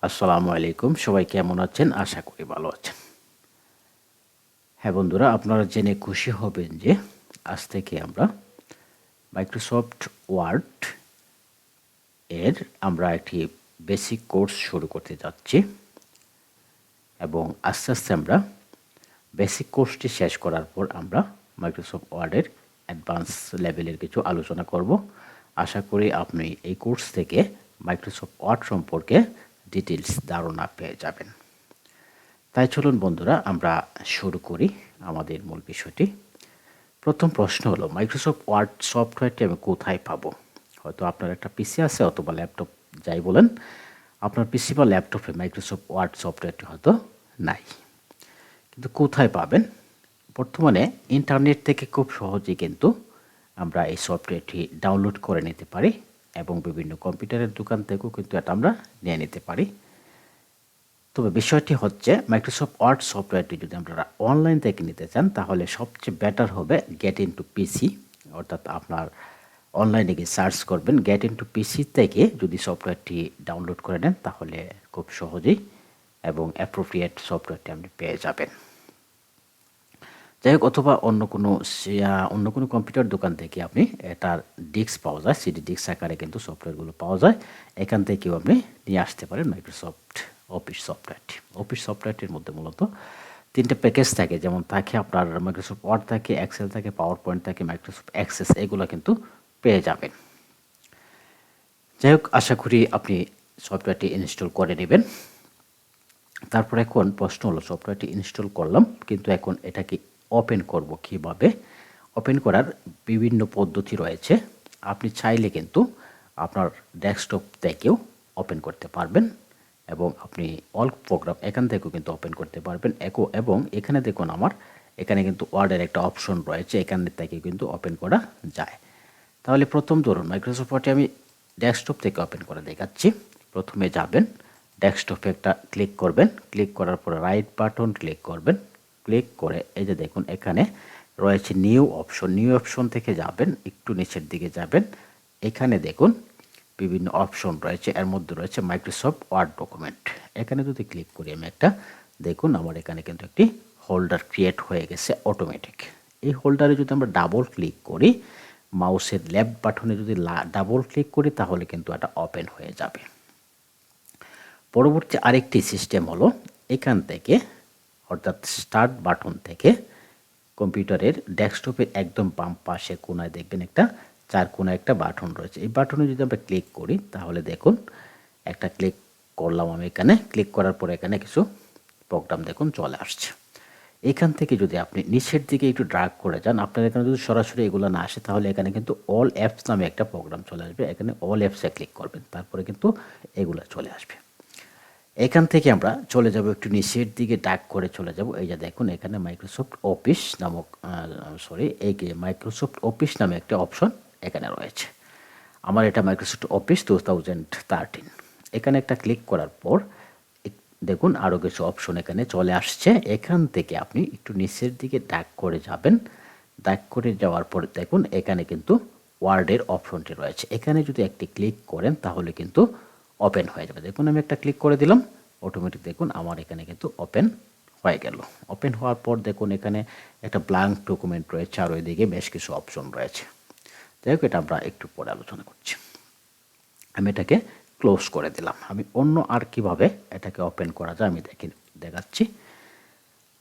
আসসালামু আলাইকুম, সবাই কেমন আছেন? আশা করি ভালো আছেন। হ্যাঁ বন্ধুরা, আপনারা জেনে খুশি হবেন যে আজ থেকে আমরা মাইক্রোসফট ওয়ার্ড এর আমরা একটি বেসিক কোর্স শুরু করতে যাচ্ছি এবং আস্তে আস্তে আমরা বেসিক কোর্সটি শেষ করার পর আমরা মাইক্রোসফট ওয়ার্ডের অ্যাডভান্স লেভেলের কিছু আলোচনা করব। আশা করি আপনি এই কোর্স থেকে মাইক্রোসফট ওয়ার্ড সম্পর্কে ডিটেলস ধারণা পেয়ে যাবেন। তাই চলুন বন্ধুরা, আমরা শুরু করি আমাদের মূল বিষয়টি। প্রথম প্রশ্ন হলো, মাইক্রোসফট ওয়ার্ড সফটওয়্যারটি আমি কোথায় পাবো? হয়তো আপনার একটা পিসি আছে অথবা ল্যাপটপ, যাই বলেন, আপনার পিসি বা ল্যাপটপে মাইক্রোসফট ওয়ার্ড সফটওয়্যারটি হয়তো নাই, কিন্তু কোথায় পাবেন? বর্তমানে ইন্টারনেট থেকে খুব সহজেই কিন্তু আমরা এই সফটওয়্যারটি ডাউনলোড করে নিতে পারি এবং বিভিন্ন কম্পিউটারের দোকান থেকেও কিন্তু এটা আমরা নিয়ে নিতে পারি। তবে বিষয়টি হচ্ছে, মাইক্রোসফট ওয়ার্ড সফটওয়্যারটি যদি আপনারা অনলাইন থেকে নিতে চান তাহলে সবচেয়ে বেটার হবে গেট ইনটু পিসি, অর্থাৎ আপনার অনলাইনে গিয়ে সার্চ করবেন গেট ইনটু পিসি থেকে যদি সফটওয়্যারটি ডাউনলোড করে নেন তাহলে খুব সহজেই এবং অ্যাপ্রোপ্রিয়েট সফটওয়্যারটি আপনি পেয়ে যাবেন। যাই হোক, অথবা অন্য কোনো কম্পিউটার দোকান থেকে আপনি এটার ডিস্ক পাওয়া যায়, সিডি ডিস্ক আকারে কিন্তু সফটওয়্যারগুলো পাওয়া যায়, এখান থেকেও আপনি নিয়ে আসতে পারেন মাইক্রোসফট অফিস সফটওয়্যারটি। অফিস সফটওয়্যারটির মধ্যে মূলত তিনটে প্যাকেজ থাকে, যেমন থাকে আপনার মাইক্রোসফট ওয়ার্ড থাকে, এক্সেল থাকে, পাওয়ার পয়েন্ট থাকে, মাইক্রোসফট অ্যাক্সেস, এগুলো কিন্তু পেয়ে যাবেন। যাই হোক, আশা করি আপনি সফটওয়্যারটি ইনস্টল করে নেবেন। তারপর এখন প্রশ্ন হলো, সফটওয়্যারটি ইনস্টল করলাম, কিন্তু এখন এটাকে ওপেন করব কিভাবে? ওপেন করার বিভিন্ন পদ্ধতি রয়েছে। আপনি চাইলে কিন্তু আপনার ডেস্কটপ থেকেও ওপেন করতে পারবেন এবং আপনি অল প্রোগ্রাম এখান থেকেও কিন্তু ওপেন করতে পারবেন। এবং এখানে দেখুন, এখানে কিন্তু ওয়ার্ডের একটা অপশন রয়েছে, এখান থেকে কিন্তু ওপেন করা যায়। তাহলে প্রথম ধরুন মাইক্রোসফট ওয়ার্ডে আমি ডেস্কটপ থেকে ওপেন করে দেখাচ্ছি। প্রথমে যাবেন, ডেস্কটপে একটা ক্লিক করবেন, ক্লিক করার পরে রাইট বাটন ক্লিক করবেন, ক্লিক করে এই যে দেখুন এখানে রয়েছে নিউ অপশন। নিউ অপশন থেকে যাবেন, একটু নিচের দিকে যাবেন, এখানে দেখুন বিভিন্ন অপশন রয়েছে, এর মধ্যে রয়েছে মাইক্রোসফট ওয়ার্ড ডকুমেন্ট। এখানে যদি ক্লিক করি আমি একটা, দেখুন আমার এখানে কিন্তু একটি হোল্ডার ক্রিয়েট হয়ে গেছে অটোমেটিক। এই হোল্ডারে যদি আমরা ডাবল ক্লিক করি, মাউসের লেফট বাটনে যদি ডাবল ক্লিক করি তাহলে কিন্তু এটা ওপেন হয়ে যাবে। পরবর্তী আরেকটি সিস্টেম হলো, এখান থেকে অর্থাৎ স্টার্ট বাটন থেকে কম্পিউটারের ডেস্কটপের একদম বাম পাশে কোনায় দেখবেন একটা চার কোণা একটা বাটন রয়েছে। এই বাটনে যদি আমরা ক্লিক করি তাহলে দেখুন একটা ক্লিক করলাম আমি, এখানে ক্লিক করার পরে এখানে কিছু প্রোগ্রাম দেখুন চলে আসছে। এখান থেকে যদি আপনি নিচের দিকে একটু ড্রাগ করে যান, আপনার এখানে যদি সরাসরি এগুলো না আসে তাহলে এখানে কিন্তু অল অ্যাপস নামে একটা প্রোগ্রাম চলে আসবে, এখানে অল অ্যাপসে ক্লিক করবেন, তারপরে কিন্তু এগুলো চলে আসবে। এখান থেকে আমরা চলে যাব একটু নিচের দিকে ডাক করে চলে যাব, এই যে দেখুন এখানে মাইক্রোসফট অফিস নামক মাইক্রোসফট অফিস নামে একটা অপশন এখানে রয়েছে। আমার এটা মাইক্রোসফট অফিস 2013। এখানে একটা ক্লিক করার পর দেখুন আরও কিছু অপশন এখানে চলে আসছে। এখান থেকে আপনি একটু নিচের দিকে ডাক করে যাবেন, ডাক করে যাওয়ার পর দেখুন এখানে কিন্তু ওয়ার্ডের অপশনটি রয়েছে, এখানে যদি একটি ক্লিক করেন তাহলে কিন্তু ওপেন হয়ে যাবে। দেখুন আমি একটা ক্লিক করে দিলাম, অটোমেটিক দেখুন আমার এখানে কিন্তু ওপেন হয়ে গেল। ওপেন হওয়ার পর দেখুন এখানে একটা ব্ল্যাঙ্ক ডকুমেন্ট রয়েছে আর ওইদিকে বেশ কিছু অপশন রয়েছে। যাই হোক, এটা আমরা একটু পরে আলোচনা করছি। আমি এটাকে ক্লোজ করে দিলাম। আমি অন্য আর কিভাবে এটাকে ওপেন করা যায় আমি দেখাচ্ছি।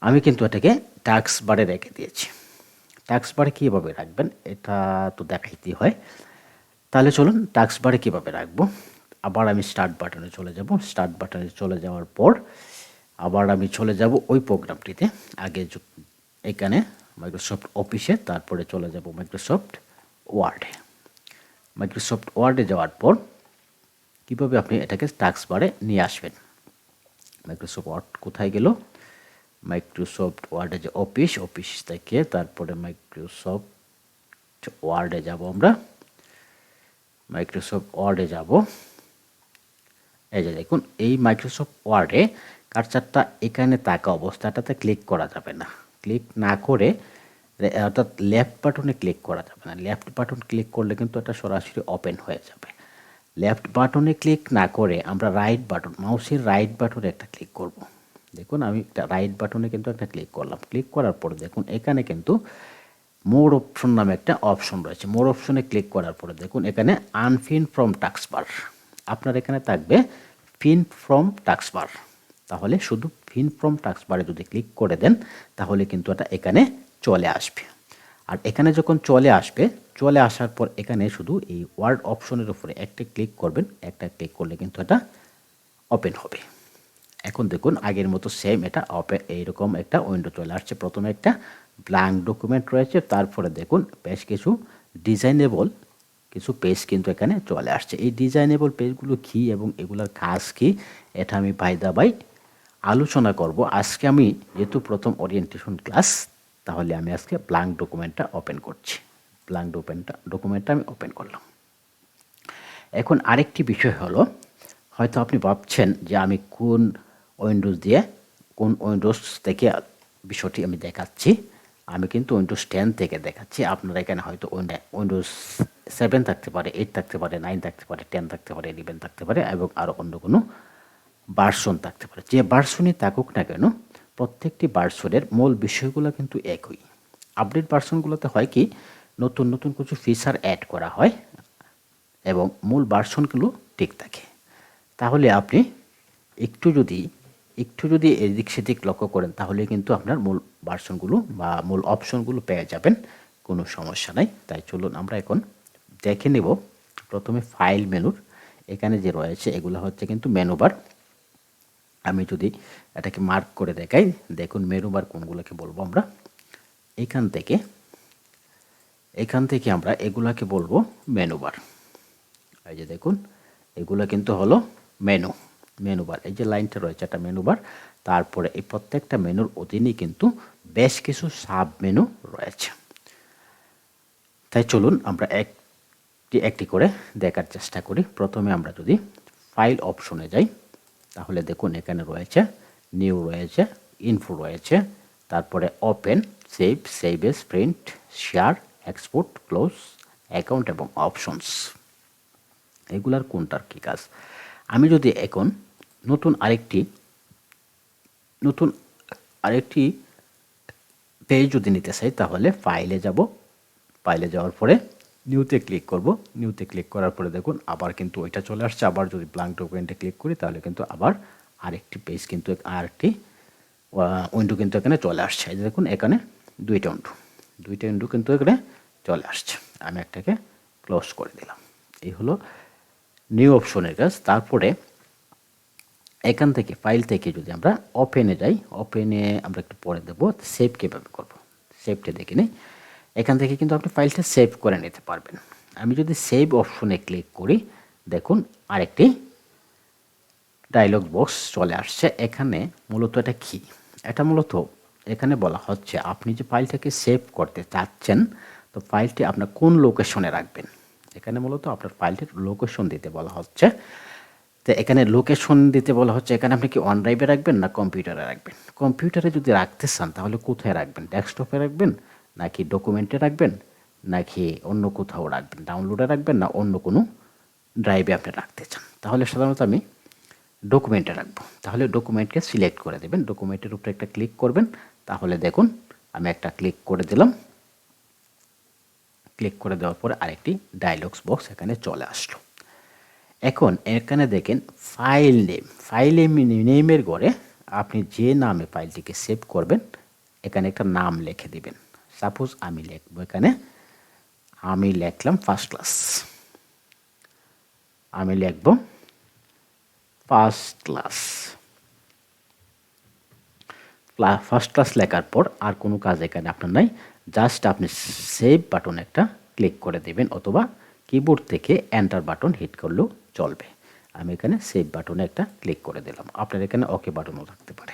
আমি কিন্তু এটাকে টাস্ক বারে রেখে দিয়েছি। টাস্ক বারে কীভাবে রাখবেন এটা তো দেখাইতেই হয়, তাহলে চলুন টাস্ক বারে কীভাবে রাখবো। আবার আমি স্টার্ট বাটনে চলে যাব, স্টার্ট বাটনে চলে যাওয়ার পর আবার আমি চলে যাব ওই প্রোগ্রামটিতে, আগে এখানে মাইক্রোসফট অফিসে, তারপরে চলে যাব মাইক্রোসফট ওয়ার্ডে। মাইক্রোসফট ওয়ার্ডে যাওয়ার পর কীভাবে আপনি এটাকে টাস্ক বারে নিয়ে আসবেন। মাইক্রোসফট ওয়ার্ড কোথায় গেল? মাইক্রোসফট ওয়ার্ডে যে অফিস থেকে তারপরে মাইক্রোসফট ওয়ার্ডে যাব, আমরা মাইক্রোসফট ওয়ার্ডে যাব। এই যে দেখুন এই মাইক্রোসফট ওয়ার্ডে কার্সারটা এখানে থাকা অবস্থাটাতে ক্লিক করা যাবে না, ক্লিক না করে অর্থাৎ লেফট বাটনে ক্লিক করা যাবে না। লেফট বাটন ক্লিক করলে কিন্তু এটা সরাসরি ওপেন হয়ে যাবে। লেফট বাটনে ক্লিক না করে আমরা রাইট বাটন, মাউসের রাইট বাটনে একটা ক্লিক করব। দেখুন আমি একটা রাইট বাটনে কিন্তু একটা ক্লিক করলাম। ক্লিক করার পরে দেখুন এখানে কিন্তু মোর অপশন নামে একটা অপশন রয়েছে। মোর অপশনে ক্লিক করার পরে দেখুন এখানে আনপিন ফ্রম টাস্কবার, আপনার এখানে থাকবে পিন ফ্রম টাস্কবার। তাহলে শুধু পিন ফ্রম টাস্কবারে যদি ক্লিক করে দেন তাহলে কিন্তু এটা এখানে চলে আসবে। আর এখানে যখন চলে আসবে, চলে আসার পর এখানে শুধু এই ওয়ার্ড অপশনের উপরে একটা ক্লিক করবেন। একটা ক্লিক করলে কিন্তু এটা ওপেন হবে। এখন দেখুন আগের মতো সেম এটা ওপেন, এইরকম একটা উইন্ডো চলে আসছে। প্রথমে একটা ব্ল্যাঙ্ক ডকুমেন্ট রয়েছে, তারপরে দেখুন বেশ কিছু ডিজাইনেবল কিছু পেজ কিন্তু এখানে চলে আসছে। এই ডিজাইনেবল পেজগুলো কী এবং এগুলোর কাজ কী, এটা আমি বাই দা বাই আলোচনা করব। আজকে আমি যেহেতু প্রথম ওরিয়েন্টেশন ক্লাস, তাহলে আমি আজকে ব্ল্যাঙ্ক ডকুমেন্টটা ওপেন করছি। ব্ল্যাঙ্ক ডকুমেন্টটা আমি ওপেন করলাম। এখন আরেকটি বিষয় হলো, হয়তো আপনি ভাবছেন যে আমি কোন উইন্ডোজ থেকে বিষয়টি আমি দেখাচ্ছি। আমি কিন্তু উইন্ডোজ 10 থেকে দেখাচ্ছি। আপনারা এখানে হয়তো উইন্ডোজ 7 থাকতে পারে, 8 থাকতে পারে, 9 থাকতে পারে, 10 থাকতে পারে, 11 থাকতে পারে এবং আরও অন্য কোনো ভার্সন থাকতে পারে। যে ভার্সনই থাকুক না কেন, প্রত্যেকটি ভার্সনের মূল বিষয়গুলো কিন্তু একই। আপডেট ভার্সনগুলোতে হয় কি, নতুন নতুন কিছু ফিচার অ্যাড করা হয় এবং মূল ভার্সনগুলো ঠিক থাকে। তাহলে আপনি একটু যদি এদিক সেদিক লক্ষ্য করেন তাহলে কিন্তু আপনার মূল ভার্সনগুলো বা মূল অপশনগুলো পেয়ে যাবেন, কোনো সমস্যা নাই। তাই চলুন আমরা এখন দেখে নেব। প্রথমে ফাইল মেনুর এখানে যে রয়েছে এগুলো হচ্ছে কিন্তু মেনু বার। আমি যদি এটাকে মার্ক করে দেখাই, দেখুন মেনু বার কোনগুলোকে বলবো আমরা। এখান থেকে আমরা এগুলাকে বলবো মেনু বার। এই যে দেখুন এগুলো কিন্তু হলো মেনু বার। এই যে লাইনটা রয়েছে এটা মেনু বার। তারপরে এই প্রত্যেকটা মেনুর অধীনেই কিন্তু বেশ কিছু সাব মেনু রয়েছে। তাই চলুন আমরা একটি করে দেখার চেষ্টা করি। প্রথমে আমরা যদি ফাইল অপশনে যাই তাহলে দেখুন এখানে রয়েছে নিউ রয়েছে, ইনফো রয়েছে, তারপরে open, save S, print, share, export, close, account এবং অপশনস। এগুলার কোনটার কী কাজ। আমি যদি এখন নতুন আরেকটি পেজ যদি নিতে চাই তাহলে ফাইলে যাব। ফাইলে যাওয়ার পরে নিউতে ক্লিক করব। নিউতে ক্লিক করার পরে দেখুন আবার কিন্তু ওইটা চলে আসছে। আবার যদি ব্ল্যাঙ্ক ডকুমেন্টে ক্লিক করি তাহলে কিন্তু আবার আরেকটি পেজ কিন্তু আরেকটি উইন্ডো কিন্তু এখানে চলে আসছে। এই দেখুন এখানে দুইটা উইন্ডো কিন্তু এখানে চলে আসছে। আমি একটাকে ক্লোজ করে দিলাম। এই হলো নিউ অপশনের কাজ। তারপরে এখান থেকে ফাইল থেকে যদি আমরা ওপেনে যাই, ওপেনে আমরা একটু পরে দেবো সেভ কীভাবে করব, সেভটা দেখে নিই। এখান থেকে কিন্তু আপনি ফাইলটা সেভ করে নিতে পারবেন। আমি যদি সেভ অপশনে ক্লিক করি দেখুন আরেকটি ডায়লগ বক্স চলে আসছে। এখানে মূলত এটা কি, এটা মূলত এখানে বলা হচ্ছে আপনি যে ফাইলটাকে সেভ করতে চাচ্ছেন, তো ফাইলটি আপনার কোন লোকেশনে রাখবেন। এখানে মূলত আপনার ফাইলটির লোকেশন দিতে বলা হচ্ছে। তো এখানে লোকেশন দিতে বলা হচ্ছে, এখানে আপনি কি অন ড্রাইভে রাখবেন না কম্পিউটারে রাখবেন। কম্পিউটারে যদি রাখতে চান তাহলে কোথায় রাখবেন, ডেস্কটপে রাখবেন নাকি ডকুমেন্টে রাখবেন নাকি অন্য কোথাও রাখবেন, ডাউনলোডে রাখবেন না অন্য কোনো ড্রাইভে আপনি রাখতে চান। তাহলে সাধারণত আমি ডকুমেন্টে রাখবো। তাহলে ডকুমেন্টকে সিলেক্ট করে দেবেন, ডকুমেন্টের উপরে একটা ক্লিক করবেন। তাহলে দেখুন আমি একটা ক্লিক করে দিলাম। ক্লিক করে দেওয়ার পরে আরেকটি ডায়লগস বক্স এখানে চলে আসলো। এখন এখানে দেখেন ফাইল নেমের ঘরে আপনি যে নামে ফাইলটিকে সেভ করবেন এখানে একটা নাম লিখে দিবেন। সাপোজ আমি লিখবো এখানে, আমি লিখলাম ফার্স্ট ক্লাস। আমি লিখব ফার্স্ট ক্লাস লেখার পর আর কোনো কাজ এখানে আপনার নাই। জাস্ট আপনি সেভ বাটন একটা ক্লিক করে দেবেন অথবা কিবোর্ড থেকে এন্টার বাটন হিট করলেও চলবে। আমি এখানে সেভ বাটনে একটা ক্লিক করে দিলাম। আপনার এখানে ওকে বাটনও থাকতে পারে।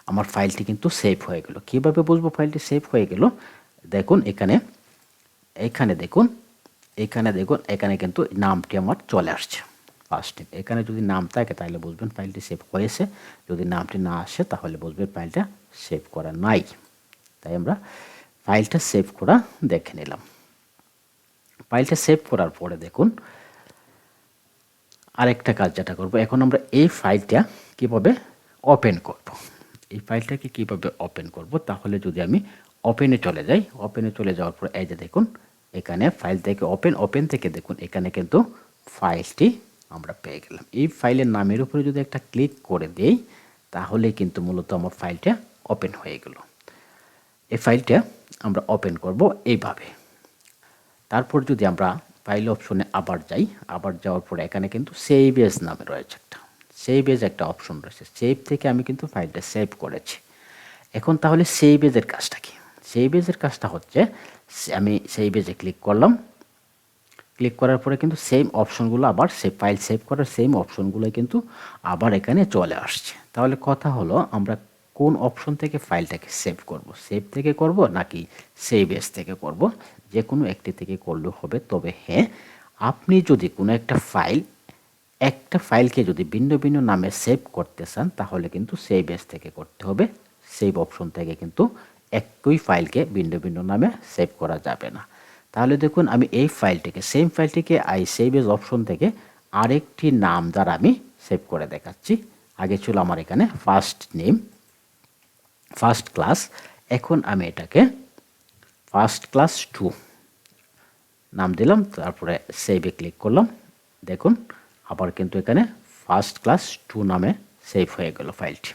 আমার ফাইলটি কিন্তু সেভ হয়ে গেল। কীভাবে বুঝবো ফাইলটি সেভ হয়ে গেল, দেখুন এখানে দেখুন এখানে কিন্তু নামটি আমার চলে আসছে ফার্স্ট নেম। এখানে যদি নাম থাকে তাহলে বুঝবেন ফাইলটি সেভ হয়েছে, যদি নামটি না আসে তাহলে বুঝবেন ফাইলটা সেভ করা নাই। তাই আমরা ফাইলটা সেভ করা দেখে নিলাম। ফাইলটা সেভ করার পরে দেখুন আরেকটা কাজ যেটা করব, এখন আমরা এই ফাইলটা কিভাবে ওপেন করব। এই ফাইলটাকে কিভাবে ওপেন করব, তাহলে যদি আমি ওপেনে চলে যাই, ওপেনে চলে যাওয়ার পর এই যে দেখুন এখানে ফাইল থেকে ওপেন থেকে দেখুন এখানে কিন্তু ফাইলটি আমরা পেয়ে গেলাম। এই ফাইলের নামের উপরে যদি একটা ক্লিক করে দেই তাহলে কিন্তু মূলত আমার ফাইলটা ওপেন হয়ে গেল। এই ফাইলটা আমরা ওপেন করব এইভাবে। তারপর যদি আমরা ফাইল অপশনে আবার যাই, আবার যাওয়ার পরে এখানে কিন্তু সেভ এজ নামে রয়েছে একটা অপশন রয়েছে। সেভ থেকে আমি কিন্তু ফাইলটা সেভ করেছি। এখন তাহলে সেভ এজের কাজটা কি? সেভ এজের কাজটা হচ্ছে আমি সেভ এজে ক্লিক করলাম, ক্লিক করার পরে কিন্তু সেম অপশনগুলো আবার ফাইল সেভ করার সেম অপশনগুলো কিন্তু আবার এখানে চলে আসছে। তাহলে কথা হলো আমরা কোন অপশন থেকে ফাইলটাকে সেভ করব, সেভ থেকে করব নাকি সেভ এজ থেকে করব? যে কোনো একটি থেকে করলেও হবে। তবে হ্যাঁ, আপনি যদি কোনো একটা ফাইলকে যদি ভিন্ন ভিন্ন নামে সেভ করতে চান তাহলে কিন্তু সেভ এজ থেকে করতে হবে। সেভ অপশন থেকে কিন্তু একই ফাইলকে ভিন্ন ভিন্ন নামে সেভ করা যাবে না। তাহলে দেখুন আমি এই ফাইলটিকে সেম ফাইলটিকে সেভ এজ অপশন থেকে আরেকটি নাম দ্বারা আমি সেভ করে দেখাচ্ছি। আগে ছিল আমার এখানে ফার্স্ট ক্লাস, এখন আমি এটাকে ফার্স্ট ক্লাস 2 নাম দিলাম, তারপরে সেভে ক্লিক করলাম। দেখুন আবার কিন্তু এখানে ফার্স্ট ক্লাস 2 নামে সেভ হয়ে গেল ফাইলটি।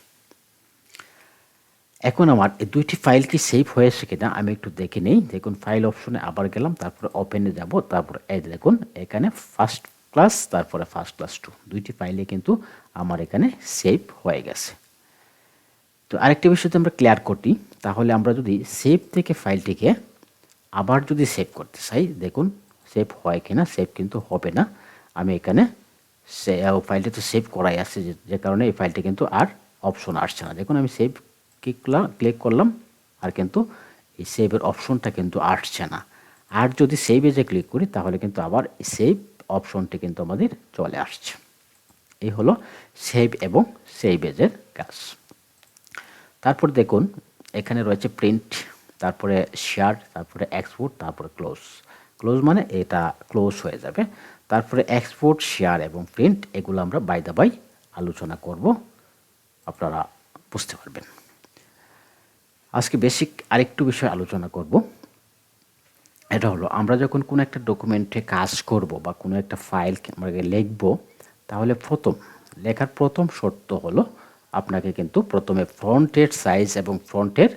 এখন আমার এই দুইটি ফাইল কি সেভ হয়েছে কিনা আমি একটু দেখে নেই। দেখুন ফাইল অপশনে আবার গেলাম, তারপরে ওপেনে যাব, তারপরে এই দেখুন এখানে ফার্স্ট ক্লাস তারপরে ফার্স্ট ক্লাস 2 দুইটি ফাইলে কিন্তু আমার এখানে সেভ হয়ে গেছে। তো আরেকটি বিষয় আমরা ক্লিয়ার করি, তাহলে আমরা যদি সেভ থেকে ফাইলটিকে আবার যদি সেভ করতে চাই, দেখুন সেভ হয় কিনা। সেভ কিন্তু হবে না। আমি এখানে ফাইলটি তো সেভ করাই আছে, যে কারণে এই ফাইলটি কিন্তু আর অপশন আসছে না। দেখুন আমি সেভ ক্লিক করলাম আর কিন্তু এই সেভের অপশনটা কিন্তু আসছে না। আর যদি সেভ এজে ক্লিক করি তাহলে কিন্তু আবার সেভ অপশনটি কিন্তু আমাদের চলে আসছে। এই হলো সেভ এবং সেভ এজের কাজ। তারপর দেখুন এখানে রয়েছে প্রিন্ট, তারপরে শেয়ার, তারপরে এক্সপোর্ট, তারপরে ক্লোজ মানে এটা ক্লোজ হয়ে যাবে। তারপরে এক্সপোর্ট, শেয়ার এবং প্রিন্ট এগুলো আমরা বাই দা বাই আলোচনা করব, আপনারা বুঝতে পারবেন। আজকে বেসিক আরেকটু বিষয় আলোচনা করব। এটা হলো আমরা যখন কোনো একটা ডকুমেন্টে কাজ করব বা কোনো একটা ফাইল আমরা লিখব, তাহলে লেখার প্রথম শর্ত হলো আপনাকে কিন্তু প্রথমে ফন্টের সাইজ এবং ফন্টের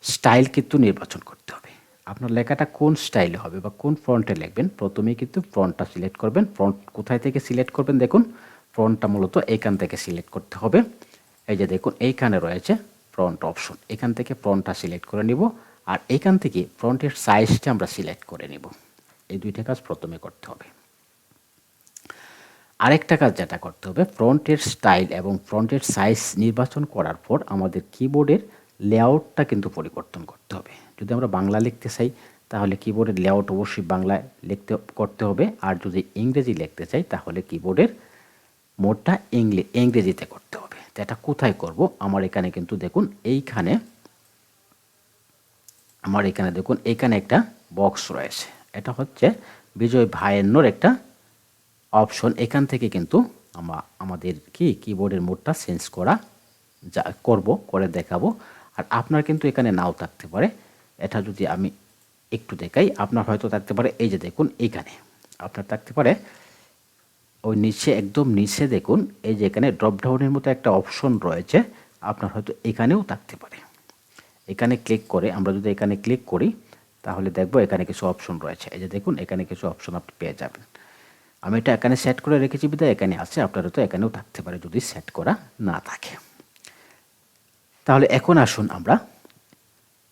স্টাইল কিন্তু নির্বাচন করতে হবে। আপনার লেখাটা কোন স্টাইলে হবে বা কোন ফন্টে লিখবেন, প্রথমেই কিন্তু ফন্টটা সিলেক্ট করবেন। ফন্ট কোথায় থেকে সিলেক্ট করবেন? দেখুন ফন্টটা মূলত এইখান থেকে সিলেক্ট করতে হবে। এই যে দেখুন এইখানে রয়েছে ফন্ট অপশন, এখান থেকে ফন্টটা সিলেক্ট করে নিব, আর এইখান থেকে ফন্টের সাইজটা আমরা সিলেক্ট করে নিব। এই দুইটা কাজ প্রথমে করতে হবে। আরেকটা কাজ যেটা করতে হবে, ফন্টের স্টাইল এবং ফন্টের সাইজ নির্বাচন করার পর আমাদের কিবোর্ডের লেআউটটা কিন্তু পরিবর্তন করতে হবে। যদি আমরা বাংলা লিখতে চাই তাহলে কিবোর্ডের লেআউট অবশ্যই বাংলায় করতে হবে, আর যদি ইংরেজি লিখতে চাই তাহলে কিবোর্ডের মোডটা ইংরেজিতে করতে হবে। তো এটা কোথায় করব? আমার এখানে কিন্তু দেখুন এইখানে একটা বক্স রয়েছে, এটা হচ্ছে বিজয় ভাইয়ের একটা অপশন। এখান থেকে কিন্তু আমাদের কিবোর্ডের মোডটা চেঞ্জ করে দেখাবো। আর আপনার কিন্তু এখানে নাও থাকতে পারে। এটা যদি আমি একটু দেখাই, আপনার হয়তো থাকতে পারে এই যে দেখুন এইখানে আপনার থাকতে পারে ওই নিচে, একদম নিচে দেখুন এই যে এখানে ড্রপডাউনের মতো একটা অপশন রয়েছে, আপনার হয়তো এখানেও থাকতে পারে। এখানে ক্লিক করে আমরা যদি এখানে ক্লিক করি তাহলে দেখব এখানে কিছু অপশন রয়েছে। এই যে দেখুন এখানে কিছু অপশন আপনি পেয়ে যাবেন। আমি এটা এখানে সেট করে রেখেছি বিধায় এখানে আছে, আপনারা তো এখানেও থাকতে পারে যদি সেট করা না থাকে। তাহলে এখন আসুন আমরা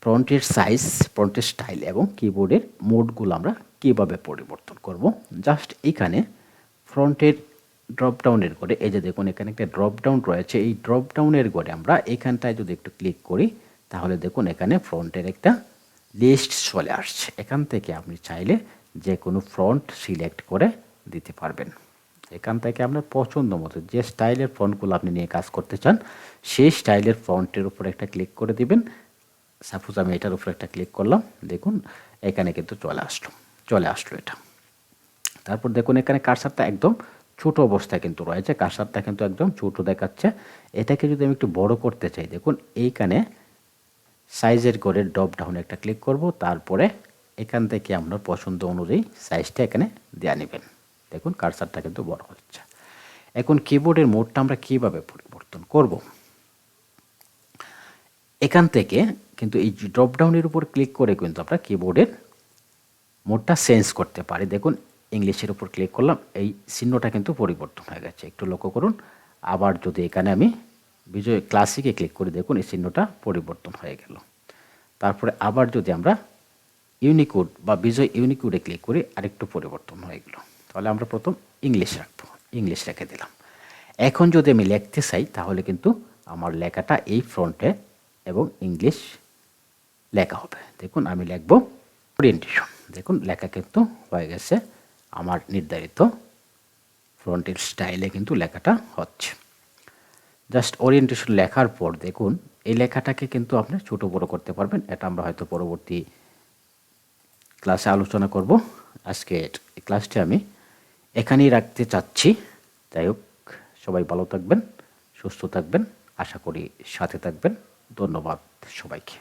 ফন্টের সাইজ, ফন্টের স্টাইল এবং কিবোর্ডের মোডগুলো আমরা কীভাবে পরিবর্তন করব। জাস্ট এখানে ফন্টের ড্রপডাউনের ঘরে এই যে দেখুন এখানে একটা ড্রপডাউন রয়েছে, এই ড্রপডাউনের ঘরে আমরা এখানটায় যদি একটু ক্লিক করি তাহলে দেখুন এখানে ফন্টের একটা লিস্ট চলে আসছে। এখান থেকে আপনি চাইলে যে কোনো ফন্ট সিলেক্ট করে দিতে পারবেন। এখান থেকে আপনার পছন্দ মতো যে স্টাইলের ফন্টগুলো আপনি নিয়ে কাজ করতে চান সেই স্টাইলের ফন্টের উপর একটা ক্লিক করে দিবেন। সাপোজ আমি এটার উপর একটা ক্লিক করলাম, দেখুন এখানে কিন্তু চলে আসলো এটা। তারপর দেখুন এখানে কার্সারটা একদম ছোট অবস্থায় কিন্তু রয়েছে, কার্সারটা কিন্তু একদম ছোট দেখাচ্ছে। এটাকে যদি আমি একটু বড় করতে চাই, দেখুন এইখানে সাইজের করে ড্রপ ডাউনে একটা ক্লিক করব, তারপরে এখান থেকে আপনার পছন্দ অনুযায়ী সাইজটা এখানে দেওয়া নেবেন। দেখুন কার্সারটা কিন্তু বড় হচ্ছে। এখন কিবোর্ডের মোডটা আমরা কীভাবে পরিবর্তন করব, এখান থেকে কিন্তু এই ড্রপ ডাউনের উপর ক্লিক করে কিন্তু আমরা কিবোর্ডের মোডটা চেঞ্জ করতে পারি। দেখুন ইংলিশের উপর ক্লিক করলাম, এই চিহ্নটা কিন্তু পরিবর্তন হয়ে গেছে, একটু লক্ষ্য করুন। আবার যদি এখানে আমি বিজয় ক্লাসিকে ক্লিক করি, দেখুন এই চিহ্নটা পরিবর্তন হয়ে গেল। তারপরে আবার যদি আমরা ইউনিকোড বা বিজয় ইউনিকোডে ক্লিক করি, আরেকটু পরিবর্তন হয়ে গেল। তাহলে আমরা প্রথম ইংলিশ রাখবো, ইংলিশ রেখে দিলাম। এখন যদি আমি লিখতে চাই, তাহলে কিন্তু আমার লেখাটা এই ফ্রন্টে এবং ইংলিশ লেখা হবে। দেখুন আমি লিখব ওরিয়েন্টেশন, দেখুন লেখা কিন্তু হয়ে গেছে, আমার নির্ধারিত ফ্রন্টের স্টাইলে কিন্তু লেখাটা হচ্ছে। জাস্ট ওরিয়েন্টেশন লেখার পর দেখুন এই লেখাটাকে কিন্তু আপনি ছোট বড় করতে পারবেন। এটা আমরা হয়তো পরবর্তী ক্লাসে আলোচনা করব। আজকে এই ক্লাসটি আমি এখানেই রাখতে চাচ্ছি। যাই হোক, সবাই ভালো থাকবেন, সুস্থ থাকবেন, আশা করি সাথে থাকবেন। ধন্যবাদ সবাইকে।